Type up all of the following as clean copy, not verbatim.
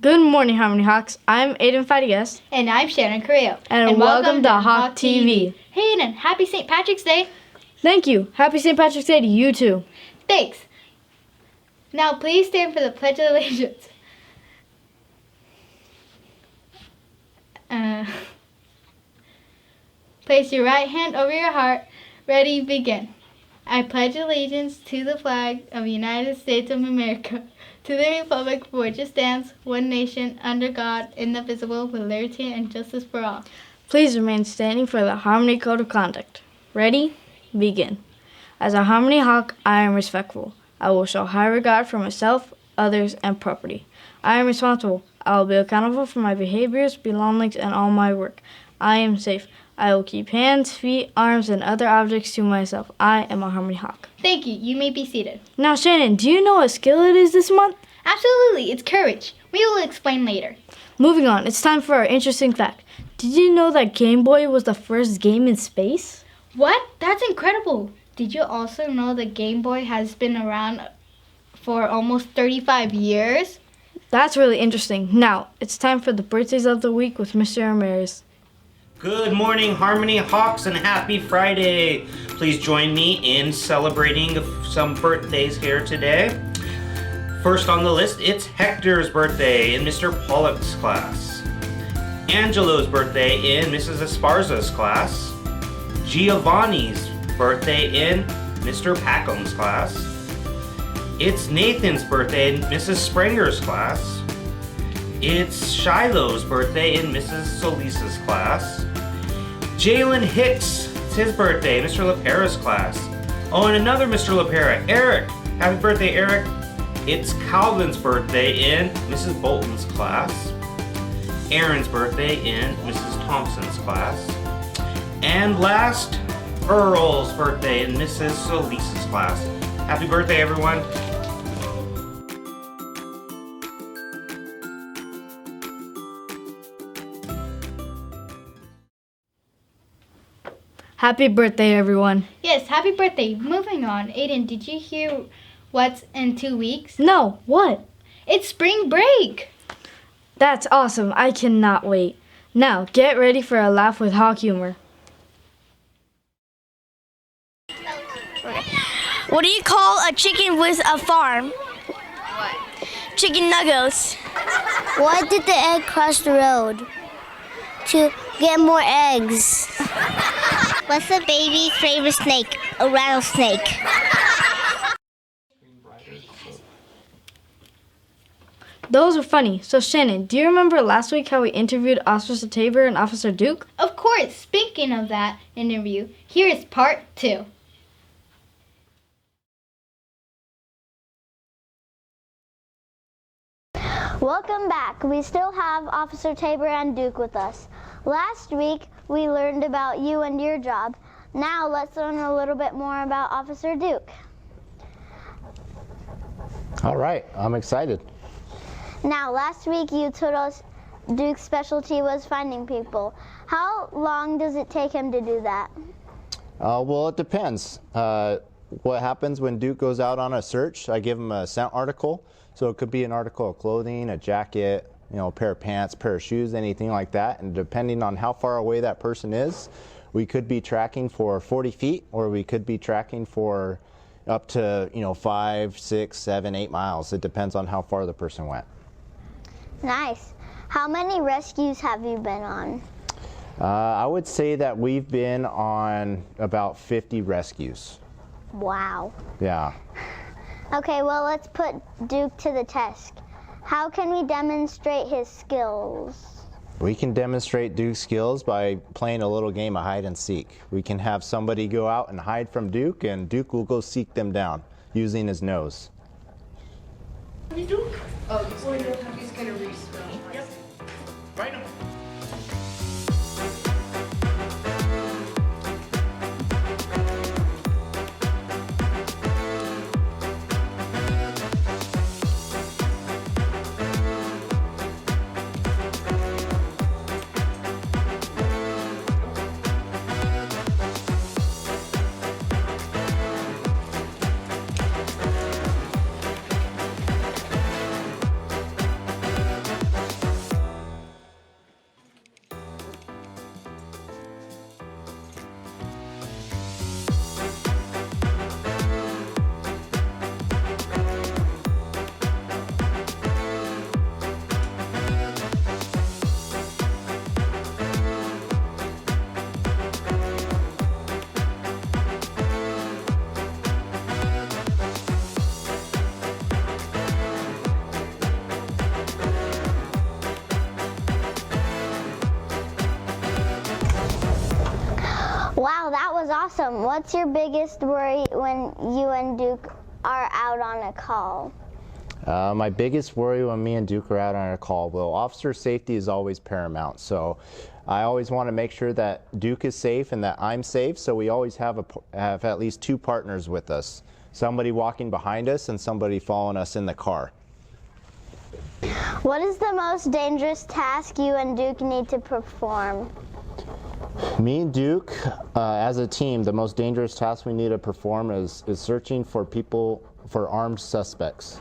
Good morning, Harmony Hawks. I'm Aiden Fadigas. And I'm Shannon Carrillo. And welcome to Hawk TV. Hey Aiden, happy St. Patrick's Day. Thank you. Happy St. Patrick's Day to you too. Thanks. Now please stand for the Pledge of Allegiance. Place your right hand over your heart. Ready, begin. I pledge allegiance to the flag of the United States of America, to the republic for which it stands, one nation, under God, indivisible, with liberty and justice for all. Please remain standing for the Harmony Code of Conduct. Ready, begin. As a Harmony Hawk, I am respectful. I will show high regard for myself, others, and property. I am responsible. I will be accountable for my behaviors, belongings, and all my work. I am safe. I will keep hands, feet, arms, and other objects to myself. I am a Harmony Hawk. Thank you. You may be seated. Now, Shannon, do you know what skill it is this month? Absolutely. It's courage. We will explain later. Moving on, it's time for our interesting fact. Did you know that Game Boy was the first game in space? What? That's incredible. Did you also know the Game Boy has been around for almost 35 years? That's really interesting. Now, it's time for the birthdays of the week with Mr. Ramirez. Good morning, Harmony Hawks, and happy Friday. Please join me in celebrating some birthdays here today. First on the list, it's Hector's birthday in Mr. Pollock's class. Angelo's birthday in Mrs. Esparza's class. Giovanni's birthday in Mr. Packham's class. It's Nathan's birthday in Mrs. Springer's class. It's Shiloh's birthday in Mrs. Solis's class. Jalen Hicks, it's his birthday, Mr. LaPera's class. Oh, and another Mr. LaPera, Eric. Happy birthday, Eric. It's Calvin's birthday in Mrs. Bolton's class. Aaron's birthday in Mrs. Thompson's class. And last, Earl's birthday in Mrs. Solis's class. Happy birthday, everyone. Happy birthday, everyone. Yes, happy birthday. Moving on. Aiden, did you hear what's in 2 weeks? No, what? It's spring break. That's awesome. I cannot wait. Now, get ready for a laugh with Hawk humor. What do you call a chicken with a farm? What? Chicken nuggets. Why did the egg cross the road? To get more eggs. What's the baby's favorite snake? A rattlesnake. Those are funny. So, Shannon, do you remember last week how we interviewed Officer Tabor and Officer Duke? Of course. Speaking of that interview, here is part 2. Welcome back. We still have Officer Tabor and Duke with us. Last week, we learned about you and your job. Now, let's learn a little bit more about Officer Duke. All right, I'm excited. Now, last week you told us Duke's specialty was finding people. How long does it take him to do that? Well, it depends. What happens when Duke goes out on a search, I give him a scent article. So it could be an article of clothing, a jacket, a pair of pants, pair of shoes, anything like that. And depending on how far away that person is, we could be tracking for 40 feet, or we could be tracking for up to 5, 6, 7, 8 miles. It depends on how far the person went. Nice. How many rescues have you been on? I would say that we've been on about 50 rescues. Wow. Yeah. Okay, well, let's put Duke to the test. How can we demonstrate his skills? We can demonstrate Duke's skills by playing a little game of hide and seek. We can have somebody go out and hide from Duke, and Duke will go seek them down using his nose. Duke? Oh, he's gonna respell. Yep. Right now. Awesome. What's your biggest worry when you and Duke are out on a call? My biggest worry when me and Duke are out on a call, well, officer safety is always paramount. So I always want to make sure that Duke is safe and that I'm safe. So we always have at least 2 partners with us. Somebody walking behind us and somebody following us in the car. What is the most dangerous task you and Duke need to perform? Me and Duke, as a team, the most dangerous task we need to perform is searching for armed suspects.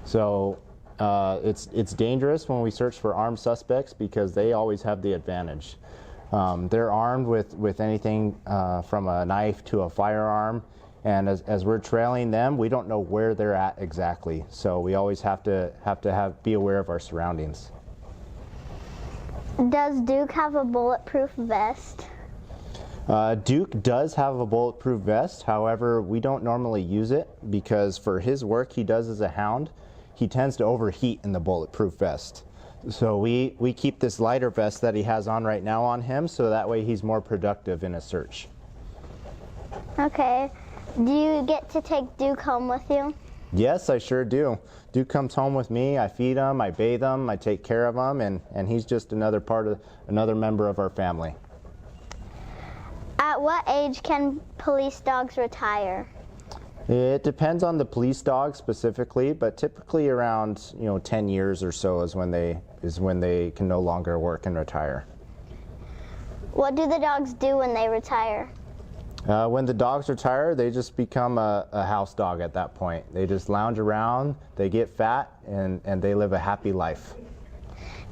So it's dangerous when we search for armed suspects because they always have the advantage. They're armed with anything from a knife to a firearm, and as we're trailing them, we don't know where they're at exactly. So we always have to be aware of our surroundings. Does Duke have a bulletproof vest? Duke does have a bulletproof vest. However, we don't normally use it because for his work he does as a hound, he tends to overheat in the bulletproof vest. So we keep this lighter vest that he has on right now on him, so that way he's more productive in a search. Okay. Do you get to take Duke home with you? Yes, I sure do. Duke comes home with me. I feed him, I bathe him, I take care of him, and he's just another member of our family. At what age can police dogs retire? It depends on the police dog specifically, but typically around 10 years or so is when they can no longer work and retire. What do the dogs do when they retire? When the dogs retire, they just become a house dog at that point. They just lounge around, they get fat, and they live a happy life.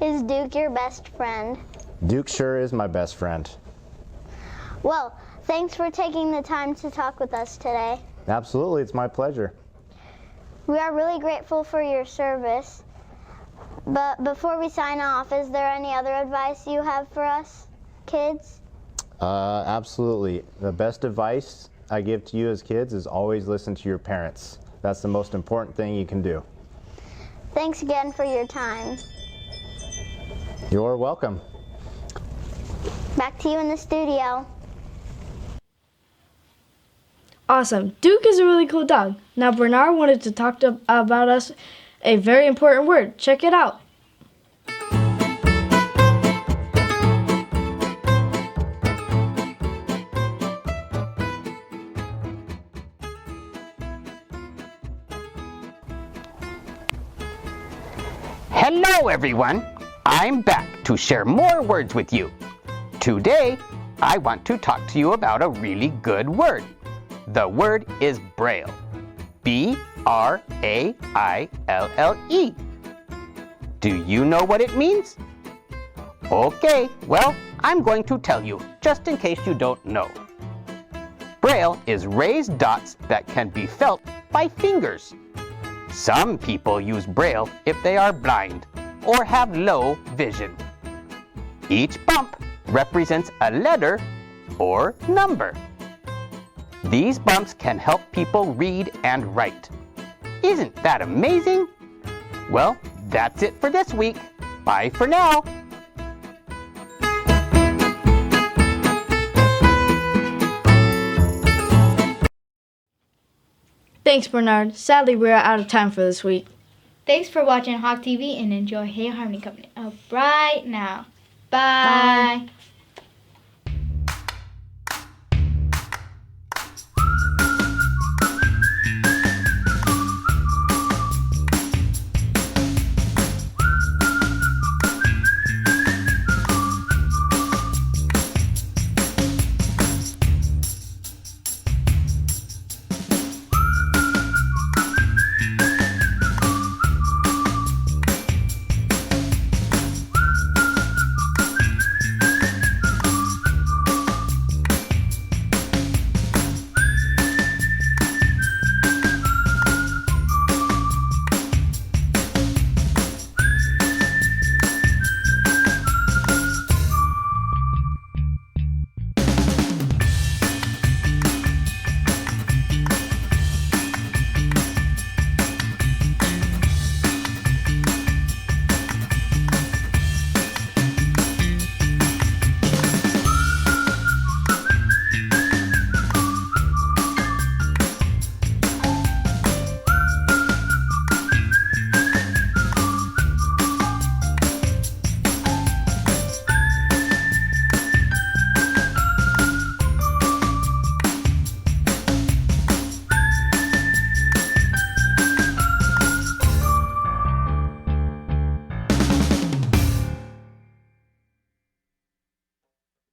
Is Duke your best friend? Duke sure is my best friend. Well, thanks for taking the time to talk with us today. Absolutely, it's my pleasure. We are really grateful for your service. But before we sign off, is there any other advice you have for us, kids? Absolutely. The best advice I give to you as kids is always listen to your parents. That's the most important thing you can do. Thanks again for your time. You're welcome. Back to you in the studio. Awesome. Duke is a really cool dog. Now Bernard wanted to talk about us a very important word. Check it out. Hello everyone! I'm back to share more words with you. Today, I want to talk to you about a really good word. The word is Braille. B-R-A-I-L-L-E. Do you know what it means? Okay, well, I'm going to tell you, just in case you don't know. Braille is raised dots that can be felt by fingers. Some people use Braille if they are blind or have low vision. Each bump represents a letter or number. These bumps can help people read and write. Isn't that amazing? Well, that's it for this week. Bye for now. Thanks, Bernard. Sadly, we're out of time for this week. Thanks for watching Hawk TV and enjoy Hey Harmony coming up right now. Bye. Bye.